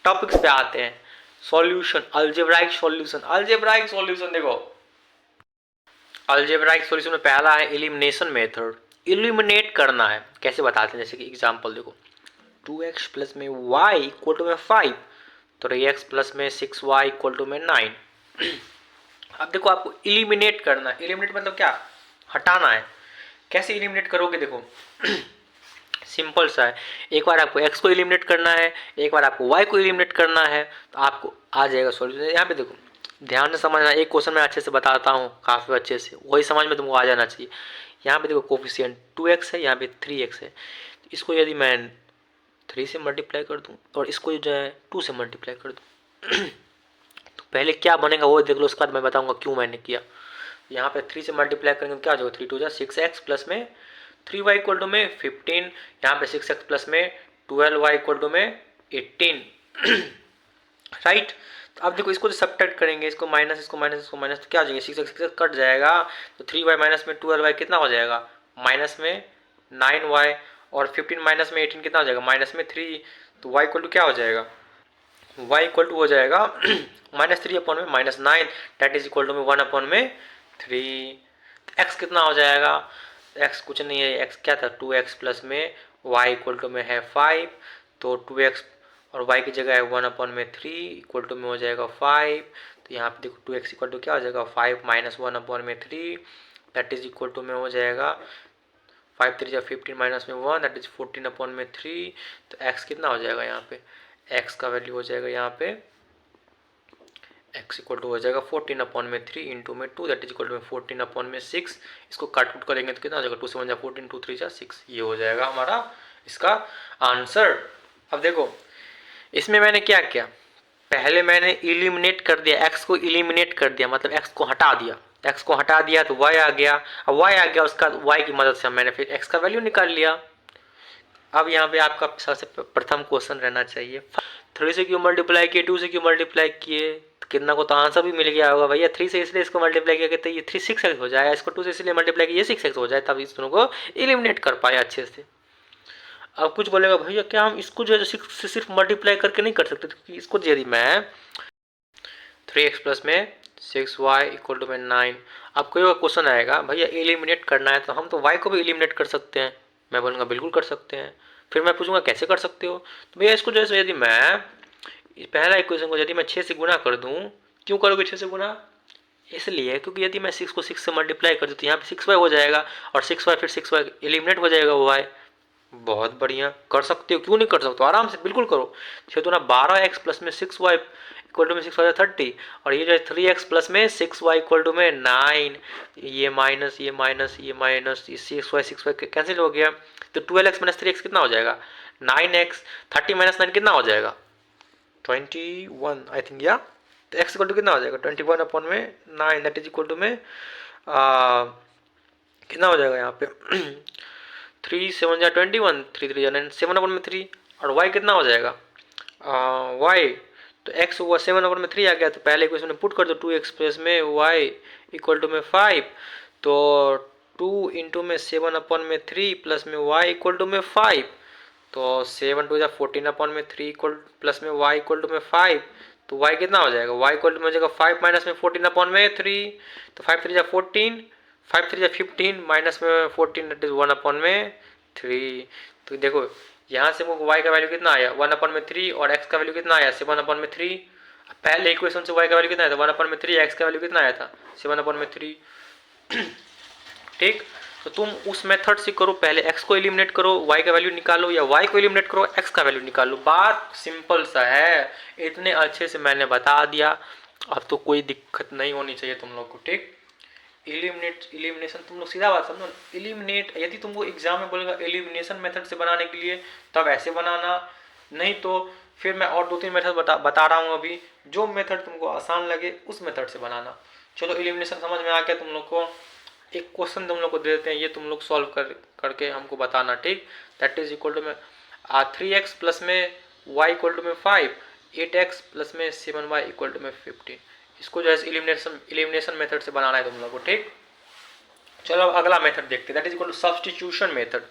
टॉपिक्स पे आते हैं। Solution, algebraic solution. Algebraic solution देखो, अलजेब्राइक सॉल्यूशन में पहला है एलिमिनेशन मेथड। इलिमिनेट करना है, कैसे बताते हैं, जैसे कि एग्जांपल देखो, 2x प्लस में y इक्वल टू में 5, तो 3x प्लस में 6y इक्वल टू में 9। अब देखो आपको इलिमिनेट करना है। इलिमिनेट मतलब क्या, हटाना है। कैसे इलिमिनेट करोगे, देखो सिंपल सा है। एक बार आपको x को इलिमिनेट करना है, एक बार आपको y को इलिमिनेट करना है, तो आपको आ जाएगा सॉल्यूशन। यहाँ पे देखो ध्यान से समझना, एक क्वेश्चन मैं अच्छे से बताता हूँ काफ़ी अच्छे से, वही समझ में तुमको आ जाना चाहिए। यहाँ पे देखो कोफिशिएंट 2x है, यहाँ पे 3x है। इसको यदि मैं 3 से मल्टीप्लाई कर दूँ और इसको जो है 2 से मल्टीप्लाई कर दूँ तो पहले क्या बनेगा वो देख लो, उसके बाद मैं बताऊँगा क्यों मैंने किया। यहाँ पे 3 से मल्टीप्लाई करेंगे क्या हो जाएगा, 3 2 जा 6x प्लस में 3y इक्वल टू में 15, यहाँ पे 6x प्लस में 12y इक्वल टू में 18 राइट। तो अब देखो इसको जो सब्ट्रैक्ट करेंगे, इसको माइनस, इसको माइनस, इसको माइनस, तो क्या हो जाएगा, 6x कट जाएगा, तो 3y माइनस में 12y कितना हो जाएगा, माइनस में 9y, और 15 माइनस में 18 कितना हो जाएगा, माइनस में 3, तो y इक्वल टू क्या हो जाएगा, y इक्वल टू हो जाएगा माइनस 3 अपॉन में minus 9, that is equal to में 1 अपॉन में 3। x कितना हो जाएगा, x कुछ नहीं है, x क्या था 2x प्लस में y इक्वल टू में है 5, तो 2x और y की जगह है 1 अपॉन में 3 इक्वल टू में हो जाएगा 5। तो यहाँ पे देखो 2x इक्वल टू क्या हो जाएगा 5 माइनस 1 अपॉन में 3, दैट इज इक्वल टू में हो जाएगा 5 3 15 माइनस में 1, दैट इज 14 अपॉन में 3। तो x कितना हो जाएगा, यहाँ पे x का वैल्यू हो जाएगा, यहाँ पे x इक्वल टू हो जाएगा 14 अपॉन में 3 इंटू में 2, दैट इज इक्वल टू में 14 अपॉन में 6। इसको काट कुट करेंगे तो कितना हो जाएगा, 2 से 1 जा 14, 2 3 जा 6, ये हो जाएगा हमारा इसका आंसर। अब देखो इसमें मैंने क्या किया, पहले मैंने इलिमिनेट कर दिया, x को इलिमिनेट कर दिया, मतलब x को हटा दिया, x को हटा दिया तो y आ गया। अब y आ गया, उसका y की मदद से मैंने फिर x का वैल्यू निकाल लिया। अब यहाँ पे आपका सबसे प्रथम क्वेश्चन रहना चाहिए, 3 से क्यों मल्टीप्लाई किए, 2 से क्यों मल्टीप्लाई किए, तो कितना को तो आंसर भी मिल गया होगा, भैया 3 से इसलिए इसको मल्टीप्लाई किया तो ये 3 6x हो जाएगा, इसको 2 से इसलिए मल्टीप्लाई किया ये 6x हो जाए, तब इस दोनों को एलिमिनेट कर पाए अच्छे से। अब कुछ बोलेगा भैया क्या हम इसको जो है 6 से सिर्फ मल्टीप्लाई करके नहीं कर सकते, क्योंकि इसको यदि मैं 3x प्लस में 6y इक्वल टू में 9, अब कोई क्वेश्चन आएगा भैया एलिमिनेट करना है तो हम तो y को भी एलिमिनेट कर सकते हैं, मैं बोलूँगा बिल्कुल कर सकते हैं। फिर मैं पूछूंगा कैसे कर सकते हो, तो भैया इसको जैसे यदि मैं पहला इक्वेशन को यदि मैं 6 से गुना कर दूँ, क्यों करोगे 6 से गुना, इसलिए क्योंकि यदि मैं 6 को 6 से मल्टीप्लाई कर दूँ तो यहाँ पे 6y हो जाएगा, और 6y फिर 6y एलिमिनेट हो जाएगा y। बहुत बढ़िया, कर सकते हो, क्यों नहीं कर सकते हो, आराम से बिल्कुल करो। 6 दूना 12x प्लस में 6y इक्वल टू में 6 30, और ये जो 3x प्लस में 6y इक्वल टू में 9, ये माइनस ये माइनस ये माइनस, ये 6y कैंसिल हो गया, तो 12x माइनस 3x कितना हो जाएगा 9x, 30 माइनस 9 कितना हो जाएगा 21 आई थिंक, या तो x इक्वल टू कितना हो जाएगा 21 अपॉन में 9, दैट इज इक्वल टू में कितना हो जाएगा यहाँ पे 3 7 जा 21, 3 3 जा 9, 7 अपॉन में 3, और y कितना हो जाएगा y, तो x हुआ 7 अपॉन में 3 आ गया, तो पहले इक्वेशन में पुट कर दो 2x प्लस में y इक्वल टू में 5, तो 2 इंटू में 7 अपॉन में 3 प्लस में y इक्वल टू में 5, तो 7 2 जा 14 अपॉन में 3 इक्वल प्लस में y इक्वल टू में 5, तो y कितना हो जाएगा, y इक्वल टू में हो जाएगा 5 माइनस में 14 अपॉन में 3, तो 5 3 जा 14, 5 3 जा 15 माइनस में 14 दैट इज 1 अपॉन में 3। तो देखो यहाँ से मुझको y का वैल्यू कितना आया 1 अपॉन में 3, और x का वैल्यू कितना आया 7 अपॉन में 3। पहले इक्वेशन से y का वैल्यू कितना आया था 1 अपॉन में 3, x का वैल्यू कितना आया था 7 अपॉन में 3 ठीक। तो तुम उस मेथड से करो, पहले x को एलिमिनेट करो, y का वैल्यू निकालो, या y को एलिमिनेट करो, x का वैल्यू निकालो। बात सिंपल सा है, इतने अच्छे से मैंने बता दिया, अब तो कोई दिक्कत नहीं होनी चाहिए तुम लोग को, ठीक। एलिमिनेशन तुम लोग सीधा बात समझो, एलिमिनेट यदि तुमको एग्जाम में बोलेगा एलिमिनेशन मेथड से बनाने के लिए तब ऐसे बनाना, नहीं तो फिर मैं और 2-3 मेथड बता रहा हूँ अभी, जो मेथड तुमको आसान लगे उस मेथड से बनाना। चलो एलिमिनेशन समझ में आ गया तुम लोग को, एक क्वेश्चन तुम लोग को दे देते हैं, ये तुम लोग सॉल्व करके हमको बताना, ठीक। दैट इज इक्वल टू में 3x प्लस में y इक्वल टू में 5, 8x प्लस में 7y इक्वल टू में 15। इसको जो है एलिमिनेशन मेथड से बनाना है तुम लोग को, ठीक। चलो अब अगला मेथड देखते हैं, that is equal to substitution method.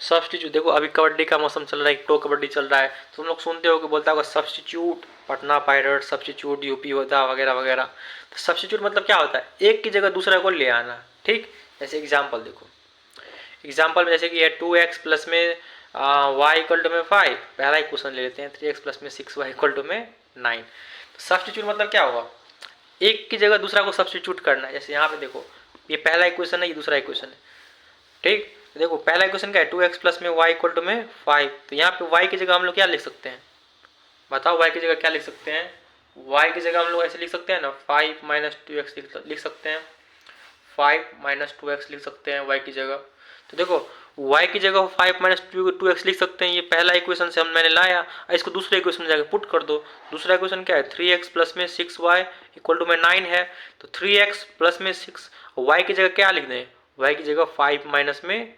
Substitute, देखो अभी कबड्डी का मौसम चल रहा है, प्रो कबड्डी चल रहा है, तुम लोग सुनते हो कि बोलता होगा substitute Patna pirate, substitute UP होता वगैरह वगैरह। तो सब्स्टिट्यूट मतलब क्या होता है, एक की जगह दूसरा को ले आना, ठीक। जैसे एग्जाम्पल देखो, एग्जाम्पल में जैसे कि है 2x प्लस में y इक्वल टू में 5, पहला ही क्वेश्चन ले लेते हैं, 3x प्लस में 6y इक्वल टू में 9। तो सब्स्टिट्यूट मतलब क्या होगा, एक की जगह दूसरा को सब्स्टिट्यूट करना है। जैसे यहाँ पे देखो, ये पहला इक्वेशन है, ये दूसरा इक्वेशन है, ठीक। देखो पहला इक्वेशन क्या है, 2x प्लस में y इक्वल टू में 5। तो यहाँ पे y की जगह हम लोग क्या लिख सकते हैं, बताओ y की जगह क्या लिख सकते हैं। y की जगह हम लोग ऐसे लिख सकते हैं ना, 5 माइनस 2x लिख सकते हैं, 5 माइनस 2x लिख सकते हैं y की जगह। तो देखो y की जगह 5 माइनस 2x लिख सकते हैं, ये पहला इक्वेशन से मैंने लाया, इसको दूसरे इक्वेशन में जाकर पुट कर दो। दूसरा इक्वेशन क्या है, 3x प्लस में 6y इक्वल टू में 9 है। तो 3x प्लस में 6, y की जगह क्या लिख दें, y की जगह 5 माइनस में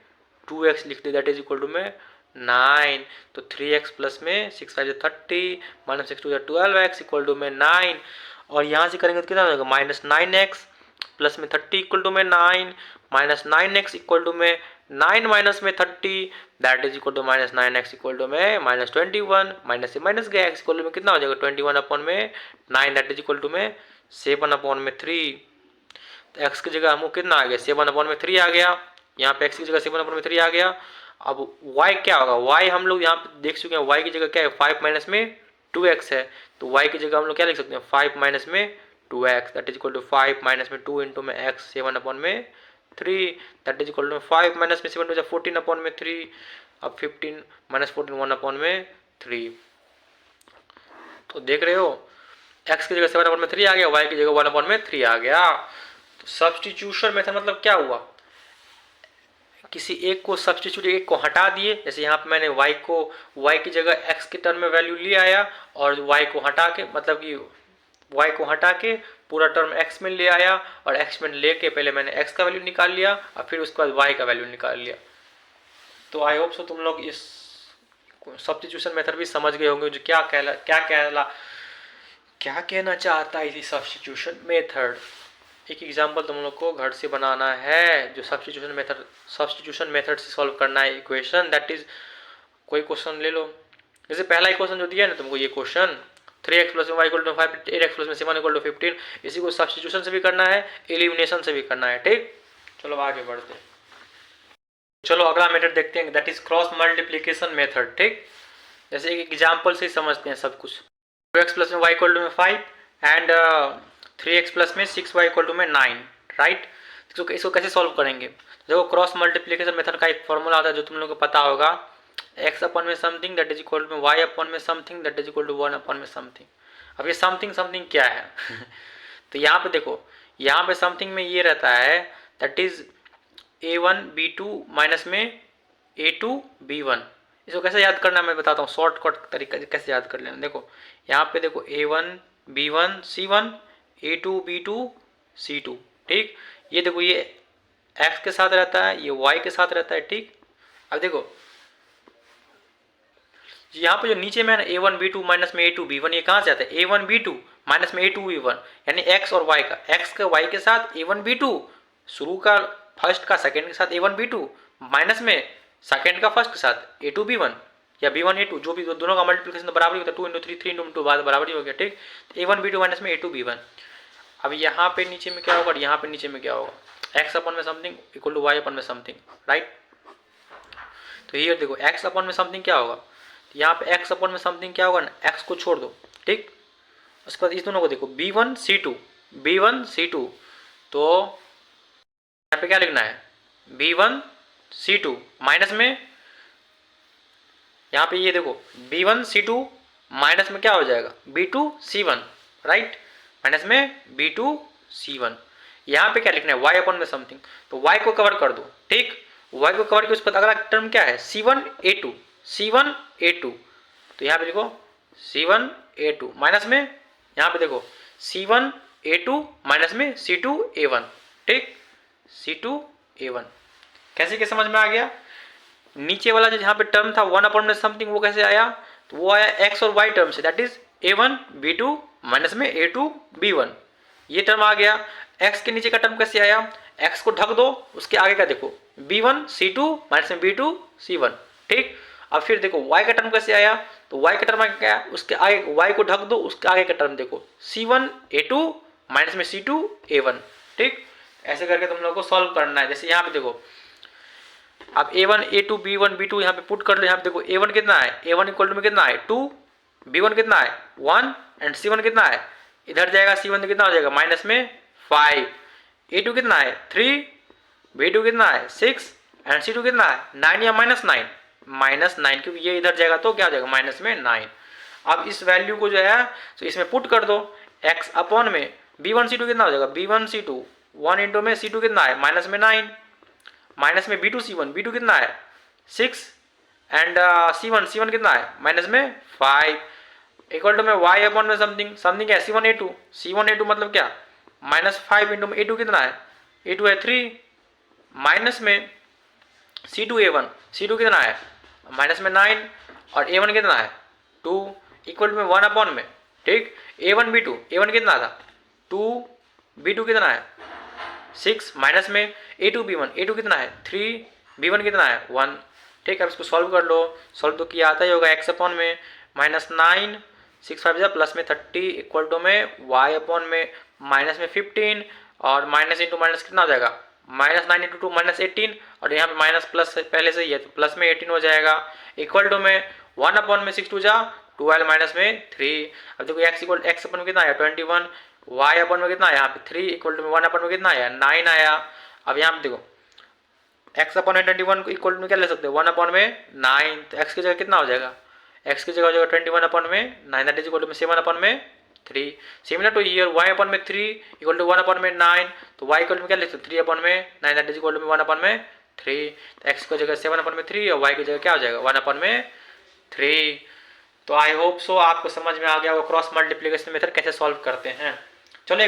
2x लिख दे, दैट इज इक्वल टू में 9। तो 3x प्लस में 6 5 30 माइनस 6 2 12x इक्वल टू में 9। और यहाँ से करेंगे तो कितना हो जाएगा, माइनस 9x प्लस में 30 इक्वल टू में 9, माइनस 9x इक्वल टू में 9 माइनस में 30, that is equal to minus 9x equal to में माइनस 21, माइनस से माइनस गया, x इक्वल टू में कितना हो जाएगा 21 अपॉन में 9, दैट इज इक्वल टू में 7 अपॉन में 3। तो x की जगह हमको कितना आ गया, 7 अपॉन में 3 आ गया, यहाँ पे x की जगह 7 अपॉन में 3 आ गया। अब y क्या होगा, y हम लोग यहाँ पे देख चुके हैं, y की जगह क्या है 5 माइनस में 2x है। तो y की जगह हम लोग क्या लिख सकते हैं, 5 माइनस में 2x, that is equal to 5 minus में 2 इंटू में x 7 अपॉन में 3, that is equal to 5 minus में 7 हो जाए 14 अपॉन में 3, अब 15 माइनस 14 1 अपॉन में 3। तो देख रहे हो, x की जगह 7 अपॉन में 3 आ गया, y की जगह 1 अपॉन में 3 आ गया। तो सब्स्टिट्यूशन मेथड मतलब क्या हुआ, किसी एक को सब्स्टिट्यूट, एक को हटा दिए। जैसे यहाँ पे मैंने y की जगह x के टर्म में वैल्यू ले आया, और y को हटा के, मतलब कि y को हटा के पूरा टर्म x में ले आया, और x में लेके पहले मैंने x का वैल्यू निकाल लिया, और फिर उसके बाद y का वैल्यू निकाल लिया। तो आई होप सो तुम लोग इस सब्स्टिट्यूशन मेथड भी समझ गए होंगे, जो क्या कहना चाहता है इसी सब्स्टिट्यूशन मेथड। एक एग्जांपल तुम लोग को घर से बनाना है, जो सब्स्टिट्यूशन मेथड से सॉल्व करना है इक्वेशन, दैट इज कोई क्वेश्चन ले लो। जैसे पहला इक्वेशन जो दिया है ना तुमको, ये question 3x plus y equal to 5, 8x plus में 7 इक्वल टू 15, इसी को सब्स्टिट्यूशन से भी करना है, एलिमिनेशन से भी करना है, ठीक। चलो आगे बढ़ते हैं। चलो अगला मेथड देखते हैं, that is cross multiplication method, ठीक। जैसे एक एग्जाम्पल से समझते हैं सब कुछ। 2x प्लस में y इक्वल टू में 5 एंड 3x प्लस में 6y इक्वल टू में 9, राइट। इसको कैसे सॉल्व करेंगे, देखो क्रॉस मल्टीप्लीकेशन मेथड का एक फॉर्मूला आता है जो तुम लोग को पता होगा, x अपॉन में something that is equal to y upon में something that is equal to 1 upon में समथिंग। अब ये समथिंग क्या है तो यहाँ पे देखो, यहाँ पे समथिंग में ये रहता है, that is a1 b2 minus में a2 b1। इसको कैसे याद करना है मैं बताता हूँ, शॉर्टकट तरीका कैसे याद कर लेना। देखो यहाँ पे देखो a1 b1 c1, a2 b2 c2, ठीक। ये देखो ये x के साथ रहता है, ये y के साथ रहता है, ठीक। अब देखो यहाँ पे जो नीचे में है ना a1 b2 माइनस में a2 b1, ये कहाँ से आता है, a1 b2 माइनस में a2 b1, यानी x और y का, x का y के साथ a1 b2, शुरू का फर्स्ट का सेकंड के साथ a1 b2, माइनस में सेकंड का फर्स्ट के साथ a2 b1 या b1 a2, जो भी दोनों का मल्टीप्लिकेशन तो बराबर ही होता है, 2 इंटू 3 3 इंटू 2 बराबर ही हो गया, ठीक। a1 b2 माइनस में a2 b1। अब यहाँ पे नीचे में क्या होगा, यहाँ पे नीचे में क्या होगा, x अपन में समथिंग इक्वल टू y अपन में समथिंग, राइट। तो ये देखो x अपन में समथिंग क्या होगा, यहाँ पे x अपन में समथिंग क्या होगा ना, x को छोड़ दो, ठीक। उसके बाद इस दोनों को देखो b1 c2, तो यहाँ पे क्या लिखना है, b1 c2 माइनस में, यहाँ पे ये देखो b1 c2 माइनस में क्या हो जाएगा b2 c1, राइट, माइनस में b2 c1। यहाँ पे क्या लिखना है, y अपन में समथिंग, तो y को कवर कर दो, ठीक। y को कवर किया, उस पर अगला टर्म क्या है c1 a2, तो यहाँ पे देखो c1 a2 माइनस में, यहाँ पे देखो c1 A2 माइनस में C2 A1, ठीक, C2 A1। कैसे क्या समझ में आ गया? नीचे वाला जो जहाँ पे टर्म था 1 अपॉन में समथिंग, वो कैसे आया? तो वो आया x और y टर्म से, that is A1 B2 minus में A2 B1, ये टर्म आ गया। x के नीचे का टर्म कैसे आया? x को ढक दो, उसके आगे का देखो B1 C2 माइनस में B2 C1, ठीक। अब फिर देखो y का टर्म कैसे आया? तो y का टर्म क्या है? उसके आगे y को ढक दो, उसके आगे का टर्म देखो C1 A2 माइनस में C2 A1, ठीक। ऐसे करके तुम लोग को सॉल्व करना है। जैसे यहाँ पे देखो, अब A1 A2 B1 B2 यहाँ पे पुट कर लो। यहाँ पे देखो A1 कितना है? A1 इक्वल टू में कितना है? 2, B1 कितना है? 1 एंड C1 कितना है? इधर जाएगा C1 तो कितना हो जाएगा? माइनस में 5। A2 कितना है? 3, B2 कितना है? 6 एंड C2 कितना है? 9 या माइनस 9? माइनस 9, क्योंकि ये इधर जाएगा तो क्या हो जाएगा? माइनस में 9। अब इस वैल्यू को जो है तो इसमें पुट कर दो, x अपॉन में B1 C2 कितना हो जाएगा? B1 C2 1 इंटू में C2 कितना है? माइनस में 9, माइनस में B2 C1, B2 कितना है? 6 एंड C1 कितना है? माइनस में 5, इक्वल टू में y अपॉन में समथिंग, समथिंग है C1 A2 मतलब क्या? माइनस 5 इंटू में A2 कितना है? A2 है 3, माइनस में C2 A1, C2 कितना है? माइनस में 9 और A1 कितना है? 2, इक्वल टू में 1 अपॉन में, ठीक। A1 B2, A1 कितना था? 2, B2 कितना है? 6 माइनस में A2 B1, A2 कितना है? 3, B1 कितना है? 1, ठीक है। अब इसको सॉल्व कर लो, सॉल्व तो किया आता ही होगा। x अपॉन में माइनस 9, 6 5 प्लस में 30, इक्वल टू में y अपॉन में माइनस में 15 और माइनस इंटू माइनस कितना हो जाएगा? माइनस 9 इंटू 2 माइनस 18, और यहाँ पे माइनस प्लस पहले से ही है तो प्लस में 18 हो जाएगा, इक्वल टू में 1 अपॉन में 6 2 जा 12 माइनस में 3। अब देखो x अपॉन में कितना आया? 21, y अपॉन में कितना आया? यहाँ पे 3, इक्वल टू में 1 अपॉन में कितना आया? 9 आया। अब यहाँ पे देखो x अपॉन में 21 को इक्वल टू में क्या ले सकते हो? 1 अपॉन में 9, तो x की जगह कितना हो जाएगा? x की जगह हो जाएगा 21 अपॉन में 9, दैट इज इक्वल टू में 7 अपॉन में 3। Similar to here y upon में 3 इक्वल टू 1 अपॉन में 9, तो y इक्वल टू में क्या लिख सकते हो? 3 अपॉन में 9, दैट इज इक्वल टू में 1 अपॉन में 3। तो x की जगह 7 अपॉन में 3 और y की जगह क्या हो जाएगा? 1 अपॉन में 3। तो आई होप सो आपको समझ में आ गया वो क्रॉस मल्टीप्लिकेशन मेथड कैसे सॉल्व करते हैं। चलो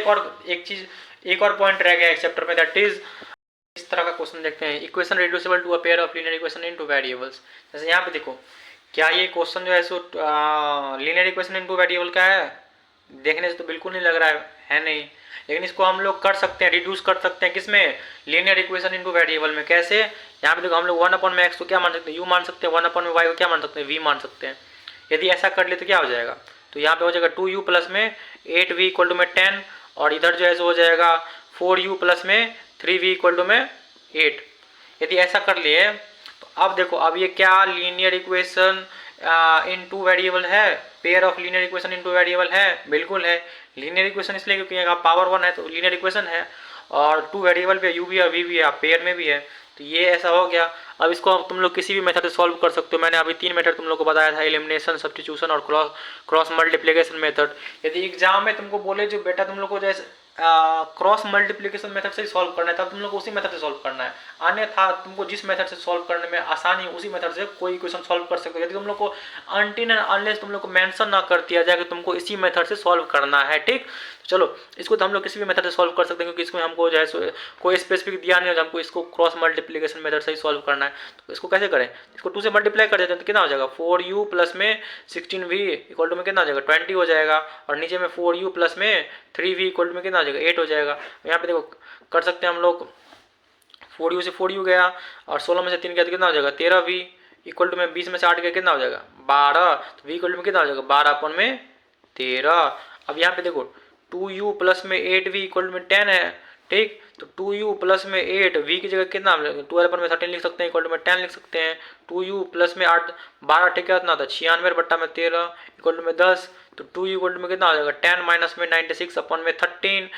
एक और पॉइंट रह गया इस चैप्टर में, दैट इज इस तरह का क्वेश्चन देखते हैं, equation reducible to a pair of linear equation in two variables. जैसे यहाँ पे देखो, क्या ये क्वेश्चन जो है सो लीनियर इक्वेशन इनटू वेरिएबल का है? देखने से तो बिल्कुल नहीं लग रहा है नहीं, लेकिन इसको हम लोग कर सकते हैं, रिड्यूस कर सकते हैं किसमें? लीनियर इक्वेशन इनटू वेरिएबल में। कैसे? यहाँ पे देखो हम लोग 1 अपॉन में x को क्या मान सकते हैं? u मान सकते हैं, 1 अपॉन में y को क्या मान सकते हैं? v मान सकते हैं। यदि ऐसा कर ले तो क्या हो जाएगा? तो यहाँ पे हो जाएगा 2u प्लस में 8v इक्वल टू में 10, और इधर जो है सो हो जाएगा 4u प्लस में 3v इक्वल टू में 8। यदि ऐसा कर लिए तो अब देखो, अब ये क्या linear equation in two variable है? Pair of linear equation in two variable है? बिल्कुल है। लीनियर इक्वेशन इसलिए क्योंकि यहाँ पावर 1 है तो लीनियर इक्वेशन है, और 2 वेरिएबल पे u भी है v भी है, पेयर में भी है, तो ये ऐसा हो गया। अब इसको तुम लोग किसी भी मेथड से सॉल्व कर सकते हो। मैंने अभी 3 मेथड तुम लोग को बताया था, एलिमिनेशन, सब्स्टिट्यूशन और क्रॉस मल्टीप्लिकेशन मेथड। यदि एग्जाम में तुमको बोले जो बेटा तुम लोग को जैसे क्रॉस मल्टीप्लिकेशन मेथड से ही सॉल्व करना है, तब तुम लोग को उसी मेथड से सॉल्व करना है। अन्यथा तुमको जिस मेथड से सॉल्व करने में आसानी है उसी मेथड से कोई क्वेश्चन सॉल्व कर सकते हो। यदि तुम लोग को अनटिल एंड अनलेस तुम लोग को मेंशन ना कर दिया जाए कि तुमको इसी मेथड से सॉल्व करना है, ठीक। तो चलो, इसको तो हम लोग किसी भी मेथड से सॉल्व कर सकते हैं, क्योंकि इसमें हमको जो है कोई स्पेसिफिक दिया नहीं है, हमको इसको क्रॉस मल्टीप्लिकेशन मेथड से ही सॉल्व करना है। तो इसको कैसे करें? इसको 2 से मल्टीप्लाई कर देते हैं तो कितना हो जाएगा? 4u प्लस में 16v इक्वल टू में कितना हो जाएगा? 20 हो जाएगा, और नीचे में 4u प्लस में 3v इक्वल टू में कितना हो जाएगा? 8 हो जाएगा। यहाँ पे देखो कर सकते हैं हम लोग, 4u से 4u गया और 16 में से 3 गया तो कितना हो जाएगा? 13v इक्वल टू में 20 में से 8 गया कितना हो जाएगा? 12। तो v इक्वल टू में कितना हो जाएगा? 12 अपॉन में 13। अब यहाँ पे देखो 2u प्लस में 8v इक्वल टू में 10 है, ठीक। तो 2u प्लस में 8, v की जगह कितना 12 अपॉन में 13 लिख सकते हैं, इक्वल टू में 10 लिख सकते हैं। 2u प्लस में 8 12 ठीक है, कितना होता है? 96 बट्टा में 13 इक्वल टू में 10। तो 2u इक्वल टू में कितना हो जाएगा? 10 माइनस में 96 अपॉन में 13,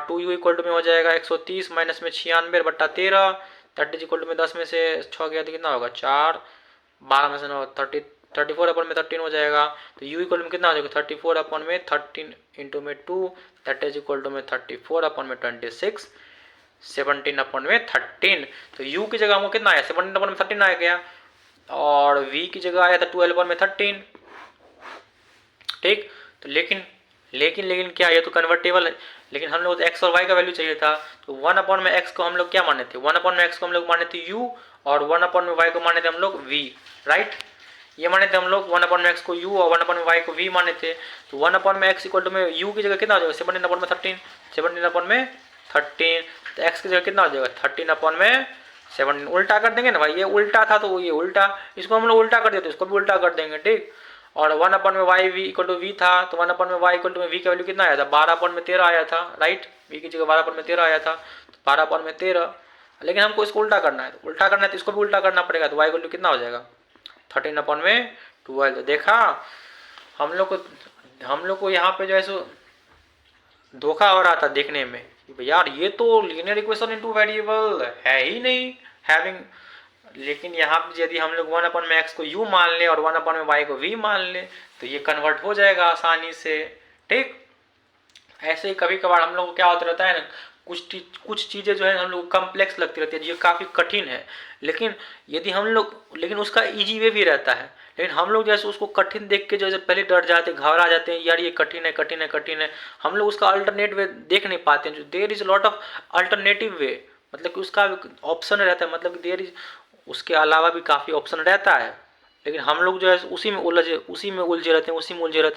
2u इक्वल टू में हो जाएगा 130 माइनस में 96 बट्टा 13, 30 इक्वल टू में 10 में से 6 गया तो कितना होगा? 4, 12 में से 9 34 अपॉन में 13 हो जाएगा। तो u इक्वल में कितना हो जाएगा? 34 अपॉन में 13 इंटू में 2, दैट इज इक्वल टू में 34 अपॉन में 26, 17 अपॉन में 13। तो u की जगह हमको कितना आया? 17 अपॉन में 13 आ गया, और v की जगह आया था 12 अपॉन में 13, ठीक। तो लेकिन लेकिन क्या, ये तो कन्वर्टेबल है, लेकिन हम लोग एक्स और वाई का वैल्यू चाहिए था। तो 1/x को हम लोग क्या माने थे, 1/x को हम लोग माने थे u, और 1/y को माने थे हम लोग v, राइट। ये माने थे हम लोग 1/x को u और 1/y को v माने थे। तो 1/x इक्वल टू में u की जगह कितना हो जाएगा, 17/13, 17/13। तो x की जगह कितना हो जाएगा, 13/17। उल्टा कर देंगे ना भाई, ये उल्टा था तो ये उल्टा, इसको हम लोग उल्टा कर देते, इसको भी उल्टा कर देंगे, ठीक। और 1/y v equal to v था, तो 1/y इक्वल टू में v का वैल्यू कितना आया था, 12/13 आया था, राइट। v की जगह 12/13 आया था, तो 12/13। लेकिन हमको इसको उल्टा करना है, तो उल्टा करना है तो इसको भी उल्टा करना पड़ेगा। तो y इक्वल टू कितना हो जाएगा, 13/12। तो देखा, हम लोग को यहाँ पे जो है सो धोखा हो रहा था देखने में, यार ये तो linear equation in two variable है ही नहीं, हैविंग। लेकिन यहाँ पे यदि हम लोग 1/x को u मान ले और 1/y को v मान ले, तो ये कन्वर्ट हो जाएगा आसानी से, ठीक। ऐसे ही कभी कभार हम लोग को क्या होता रहता है ना, कुछ चीज़ें जो है हम लोग को कम्प्लेक्स लगती रहती है, ये काफ़ी कठिन है, लेकिन यदि हम लोग, लेकिन उसका ईजी वे भी रहता है। लेकिन हम लोग जैसे उसको कठिन देख के जो पहले डर जाते, घबरा जाते हैं, यार ये कठिन है, कठिन है, कठिन है। हम लोग उसका अल्टरनेट वे देख नहीं पाते हैं, जो there is lot of alternative way, मतलब कि उसका ऑप्शन रहता है, मतलब कि देयर इज, उसके अलावा भी काफ़ी ऑप्शन रहता है। लेकिन हम लोग जो है उसी में उलझे रहते हैं,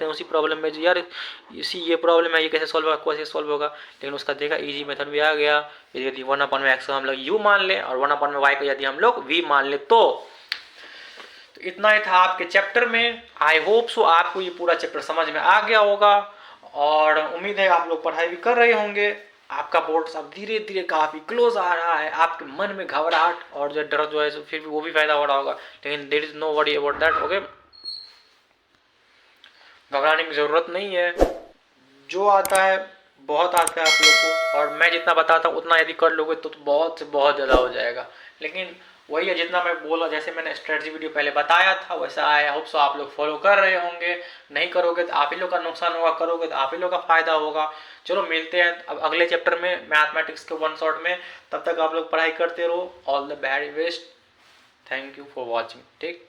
उसी प्रॉब्लम में, यार इसी ये प्रॉब्लम है, ये कैसे सॉल्व होगा, कैसे सॉल्व होगा। लेकिन उसका देखा इजी मेथड भी आ गया, यदि 1/x को हम लोग u मान लें और 1/y को यदि हम लोग v मान ले तो इतना ही था आपके चैप्टर में। आई होप सो आपको ये पूरा चैप्टर समझ में आ गया होगा, और उम्मीद है आप लोग पढ़ाई भी कर रहे होंगे। आपका बोर्ड सब धीरे धीरे काफ़ी क्लोज आ रहा है, आपके मन में घबराहट और जो डर जो है फिर भी वो भी पैदा हो रहा होगा, लेकिन there is no worry about that, okay. घबराने की ज़रूरत नहीं है, जो आता है बहुत आता है आप लोग को, और मैं जितना बताता हूँ उतना यदि कर लोगे तो बहुत से बहुत ज़्यादा हो जाएगा। लेकिन वही है, जितना मैं बोला, जैसे मैंने स्ट्रेटजी वीडियो पहले बताया था वैसा आई होप सो आप लोग फॉलो कर रहे होंगे। नहीं करोगे तो आप ही लोग का नुकसान होगा, करोगे तो आप ही लोग का फायदा होगा। चलो मिलते हैं अब अगले चैप्टर में, मैथमेटिक्स के वन शॉट में। तब तक आप लोग पढ़ाई करते रहो। All the very best, thank you for watching, ठीक।